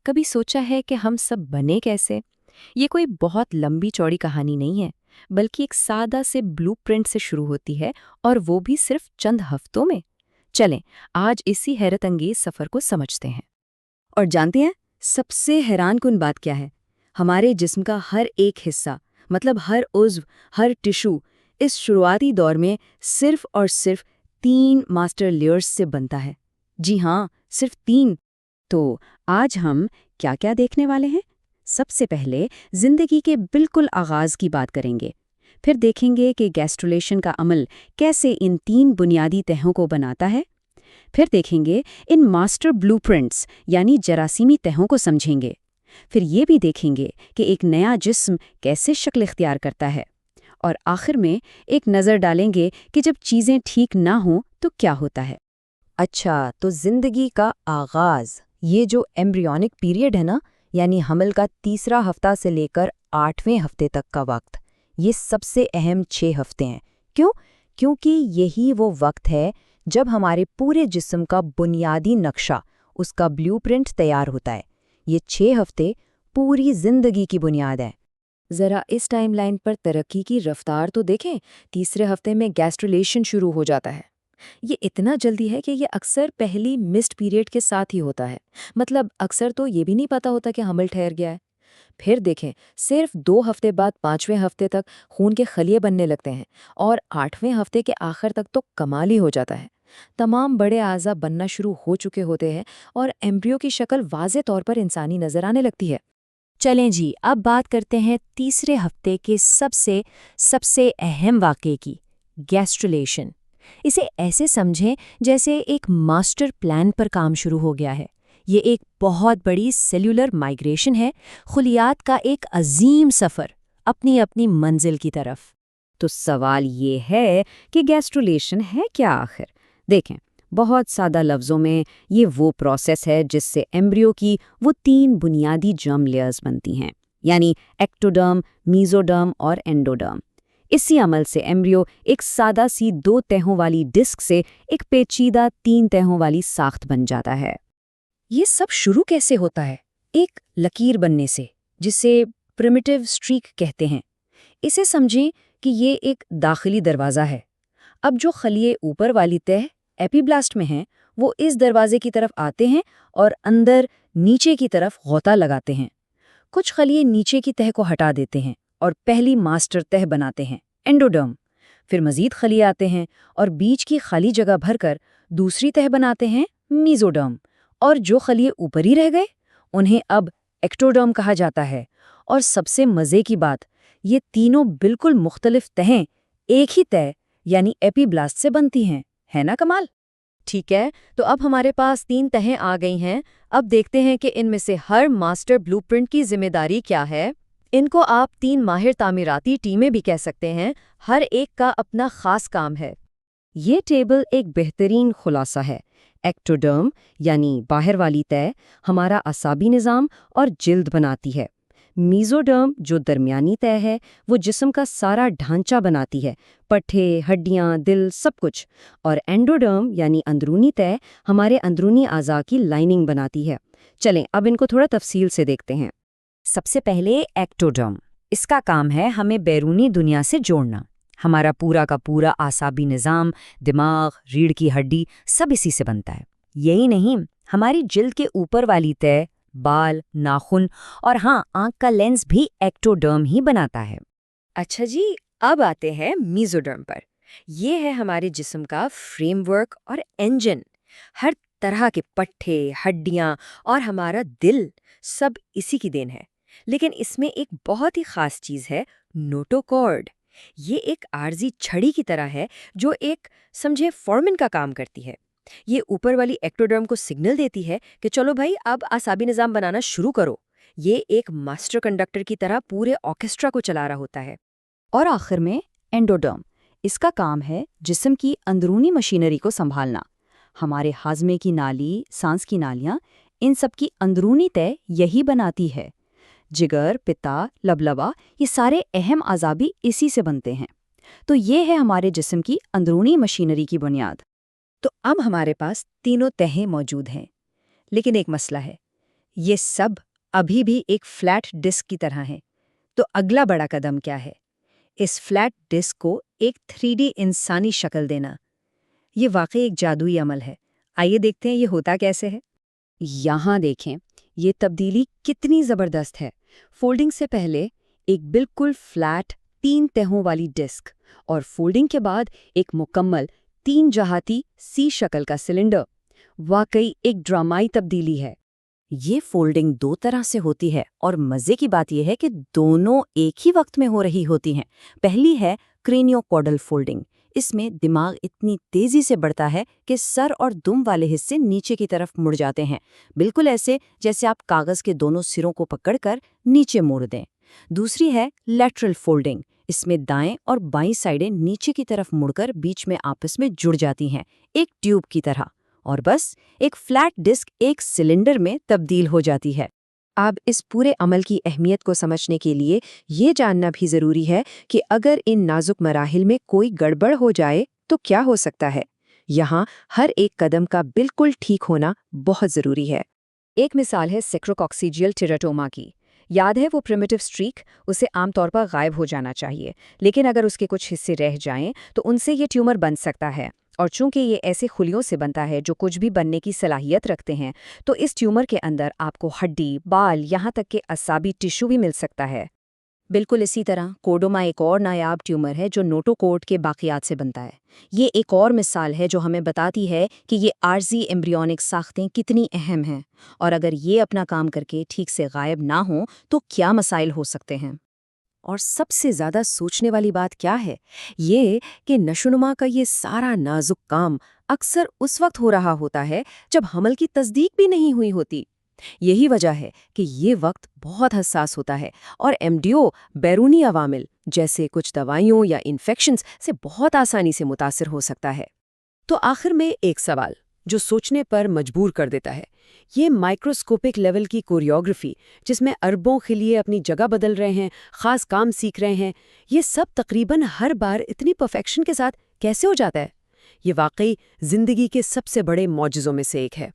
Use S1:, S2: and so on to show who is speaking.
S1: کبھی سوچا ہے کہ ہم سب بنے کیسے؟ یہ کوئی بہت لمبی چوڑی کہانی نہیں ہے، بلکہ ایک سادہ سے بلو پرنٹ سے شروع ہوتی ہے، اور وہ بھی صرف چند ہفتوں میں۔ چلیں آج اسی حیرت انگیز سفر کو سمجھتے ہیں۔
S2: اور جانتے ہیں سب سے حیران کن بات کیا ہے؟ ہمارے جسم کا ہر ایک حصہ، مطلب ہر عضو، ہر ٹشو، اس شروعاتی دور میں صرف اور صرف 3 ماسٹر لیئرز سے بنتا ہے۔ جی ہاں، صرف 3۔ تو آج ہم کیا کیا دیکھنے والے ہیں؟ سب سے پہلے زندگی کے بالکل آغاز کی بات کریں گے، پھر دیکھیں گے کہ گیسٹرولیشن کا عمل کیسے ان 3 بنیادی تہوں کو بناتا ہے، پھر دیکھیں گے ان ماسٹر بلو پرنٹس یعنی جراثیمی تہوں کو سمجھیں گے، پھر یہ بھی دیکھیں گے کہ ایک نیا جسم کیسے شکل اختیار کرتا ہے، اور آخر میں ایک نظر ڈالیں گے کہ جب چیزیں ٹھیک نہ ہوں تو کیا ہوتا ہے۔
S1: اچھا، تو زندگی کا آغاز، یہ جو ایمبریونک پیریڈ ہے نا، یعنی حمل کا 3 ہفتہ سے لے کر 8ویں ہفتے تک کا وقت، یہ سب سے اہم 6 ہفتے ہیں۔ کیوں؟ کیونکہ یہی وہ وقت ہے جب ہمارے پورے جسم کا بنیادی نقشہ، اس کا بلیو پرنٹ تیار ہوتا ہے۔ یہ 6 ہفتے پوری زندگی کی بنیاد ہے۔ ذرا اس ٹائم لائن پر ترقی کی رفتار تو دیکھیں۔ 3 ہفتے میں گیسٹرولیشن شروع ہو جاتا ہے۔ یہ اتنا جلدی ہے کہ یہ اکثر پہلی مسڈ پیریڈ کے ساتھ ہی ہوتا ہے، مطلب اکثر تو یہ بھی نہیں پتا ہوتا کہ حمل ٹھہر گیا ہے۔ پھر دیکھیں، صرف 2 ہفتے بعد 5ویں ہفتے تک خون کے خلیے بننے لگتے ہیں، اور 8ویں ہفتے کے آخر تک تو کمال ہی ہو جاتا ہے۔ تمام بڑے اعضاء بننا شروع ہو چکے ہوتے ہیں، اور ایمبریو کی شکل واضح طور پر انسانی نظر آنے لگتی ہے۔
S2: چلیں جی، اب بات کرتے ہیں تیسرے ہفتے کے سب سے اہم واقعے کی، گیسٹرولیشن۔ اسے ایسے سمجھیں جیسے ایک ماسٹر پلان پر کام شروع ہو گیا ہے۔ یہ ایک بہت بڑی سیلولر مائگریشن ہے، خلیات کا ایک عظیم سفر اپنی اپنی منزل کی طرف۔
S3: تو سوال یہ ہے کہ گیسٹرولیشن ہے کیا آخر؟ دیکھیں، بہت سادہ لفظوں میں یہ وہ پروسیس ہے جس سے ایمبریو کی وہ 3 بنیادی جرم لیئرز بنتی ہیں، یعنی ایکٹوڈرم، میزوڈرم اور اینڈوڈرم۔ اسی عمل سے ایمبریو ایک سادہ سی 2 تہوں والی ڈسک سے ایک پیچیدہ 3 تہوں والی ساخت بن جاتا ہے۔
S1: یہ سب شروع کیسے ہوتا ہے؟ ایک لکیر بننے سے، جسے پریمیٹیو سٹریک کہتے ہیں۔ اسے سمجھیں کہ یہ ایک داخلی دروازہ ہے۔ اب جو خلیے اوپر والی تہ ایپیبلاسٹ میں ہیں، وہ اس دروازے کی طرف آتے ہیں اور اندر نیچے کی طرف غوطہ لگاتے ہیں۔ کچھ خلیے نیچے کی تہ کو ہٹا دیتے ہیں اور پہلی ماسٹر تہ بناتے ہیں، اینڈوڈرم۔ پھر مزید خلیے آتے ہیں اور بیچ کی خالی جگہ بھر کر دوسری تہ بناتے ہیں، میزوڈرم۔ اور جو خلیے اوپر ہی رہ گئے، انہیں اب ایکٹوڈرم کہا جاتا ہے۔ اور سب سے مزے کی بات، یہ تینوں بالکل مختلف تہیں ایک ہی تہ یعنی ایپیبلاسٹ سے بنتی ہیں، ہے نا کمال؟
S2: ٹھیک ہے، تو اب ہمارے پاس 3 تہیں آ گئی ہیں۔ اب دیکھتے ہیں کہ ان میں سے ہر ماسٹر بلو پرنٹ کی ذمہ داری کیا ہے۔ ان کو آپ 3 ماہر تعمیراتی ٹیمیں بھی کہہ سکتے ہیں، ہر ایک کا اپنا خاص کام ہے۔
S3: یہ ٹیبل ایک بہترین خلاصہ ہے۔ ایکٹوڈرم یعنی باہر والی تہ ہمارا اعصابی نظام اور جلد بناتی ہے۔ میزوڈرم جو درمیانی تہ ہے، وہ جسم کا سارا ڈھانچہ بناتی ہے، پٹھے، ہڈیاں، دل، سب کچھ۔ اور اینڈوڈرم یعنی اندرونی تہ ہمارے اندرونی اعضاء کی لائننگ بناتی ہے۔ چلیں اب ان کو تھوڑا تفصیل سے دیکھتے ہیں۔ سب سے پہلے ایکٹوڈرم، اس کا کام ہے ہمیں بیرونی دنیا سے جوڑنا۔ ہمارا پورا کا پورا اعصابی نظام، دماغ، ریڑھ کی ہڈی، سب اسی سے بنتا ہے۔ یہی نہیں، ہماری جلد کے اوپر والی تہ، بال، ناخن اور ہاں آنکھ کا لینز بھی ایکٹوڈرم ہی بناتا ہے۔
S1: اچھا جی، اب آتے ہیں میزوڈرم پر۔ یہ ہے ہمارے جسم کا فریم ورک اور انجن۔ ہر طرح کے پٹھے، ہڈیاں اور ہمارا دل سب اسی کی دین ہے۔ لیکن اس میں ایک بہت ہی خاص چیز ہے، نوٹوکارڈ۔ یہ ایک عارضی چھڑی کی طرح ہے جو ایک سمجھے فورمن کا کام کرتی ہے۔ یہ اوپر والی ایکٹوڈرم کو سگنل دیتی ہے کہ چلو بھائی اب اعصابی نظام بنانا شروع کرو۔ یہ ایک ماسٹر کنڈکٹر کی طرح پورے آرکیسٹرا کو چلا رہا ہوتا ہے۔
S2: اور آخر میں اینڈوڈرم، اس کا کام ہے جسم کی اندرونی مشینری کو سنبھالنا۔ ہمارے ہاضمے کی نالی، سانس کی نالیاں، ان سب کی اندرونی تہ یہی بناتی ہے۔ جگر، پتا، لبلبا، یہ سارے اہم اعضاء بھی اسی سے بنتے ہیں۔ تو یہ ہے ہمارے جسم کی اندرونی مشینری کی بنیاد۔
S1: تو اب ہمارے پاس تینوں تہیں موجود ہیں، لیکن ایک مسئلہ ہے،
S2: یہ سب ابھی بھی ایک فلیٹ ڈسک کی طرح ہیں۔ تو اگلا بڑا قدم کیا ہے؟ اس فلیٹ ڈسک کو ایک 3D انسانی شکل دینا۔ یہ واقعی ایک جادوئی عمل ہے۔ آئیے دیکھتے ہیں یہ ہوتا کیسے ہے۔
S3: یہاں دیکھیں یہ تبدیلی کتنی زبردست ہے۔ فولڈنگ سے پہلے ایک بالکل فلیٹ 3 تہوں والی ڈسک، اور فولڈنگ کے بعد ایک مکمل 3 جہاتی سی شکل کا سلنڈر۔ واقعی ایک ڈرامائی تبدیلی ہے۔
S1: یہ فولڈنگ 2 طرح سے ہوتی ہے، اور مزے کی بات یہ ہے کہ دونوں ایک ہی وقت میں ہو رہی ہوتی ہیں۔ پہلی ہے کرینیو کوڈل فولڈنگ۔ اس میں دماغ اتنی تیزی سے بڑھتا ہے کہ سر اور دم والے حصے نیچے کی طرف مڑ جاتے ہیں، بالکل ایسے جیسے آپ کاغذ کے دونوں سروں کو پکڑ کر نیچے موڑ دیں۔ دوسری ہے لیٹرل فولڈنگ۔ اس میں دائیں اور بائیں سائڈیں نیچے کی طرف مڑ کر بیچ میں آپس میں جڑ جاتی ہیں، ایک ٹیوب کی طرح، اور بس ایک فلیٹ ڈسک ایک سلنڈر میں تبدیل ہو جاتی ہے۔ اب اس پورے عمل کی اہمیت کو سمجھنے کے لیے یہ جاننا بھی ضروری ہے کہ اگر ان نازک مراحل میں کوئی گڑبڑ ہو جائے تو کیا ہو سکتا ہے۔ یہاں ہر ایک قدم کا بالکل ٹھیک ہونا بہت ضروری ہے۔ ایک مثال ہے سیکروکاکسیجیل ٹیراٹوما کی۔ یاد ہے وہ پریمیٹیو سٹریک؟ اسے عام طور پر غائب ہو جانا چاہیے، لیکن اگر اس کے کچھ حصے رہ جائیں تو ان سے یہ ٹیومر بن سکتا ہے، اور چونکہ یہ ایسے خلیوں سے بنتا ہے جو کچھ بھی بننے کی صلاحیت رکھتے ہیں، تو اس ٹیومر کے اندر آپ کو ہڈی، بال، یہاں تک کہ اعصابی ٹشو بھی مل سکتا ہے۔ بالکل اسی طرح کوڈوما ایک اور نایاب ٹیومر ہے جو نوٹوکورٹ کے باقیات سے بنتا ہے۔ یہ ایک اور مثال ہے جو ہمیں بتاتی ہے کہ یہ عارضی ایمبریونک ساختیں کتنی اہم ہیں، اور اگر یہ اپنا کام کر کے ٹھیک سے غائب نہ ہوں تو کیا مسائل ہو سکتے ہیں۔ اور سب سے زیادہ سوچنے والی بات کیا ہے؟ یہ کہ نشوونما کا یہ سارا نازک کام اکثر اس وقت ہو رہا ہوتا ہے جب حمل کی تصدیق بھی نہیں ہوئی ہوتی۔ یہی وجہ ہے کہ یہ وقت بہت حساس ہوتا ہے، اور ایمڈیو بیرونی عوامل جیسے کچھ دوائیوں یا انفیکشنز سے بہت آسانی سے متاثر ہو سکتا ہے۔
S4: تو آخر میں ایک سوال جو سوچنے پر مجبور کر دیتا ہے، یہ مائکروسکوپک لیول کی کوریوگرافی جس میں اربوں خلیے اپنی جگہ بدل رہے ہیں، خاص کام سیکھ رہے ہیں، یہ سب تقریباً ہر بار اتنی پرفیکشن کے ساتھ کیسے ہو جاتا ہے؟ یہ واقعی زندگی کے سب سے بڑے معجزوں میں سے ایک ہے۔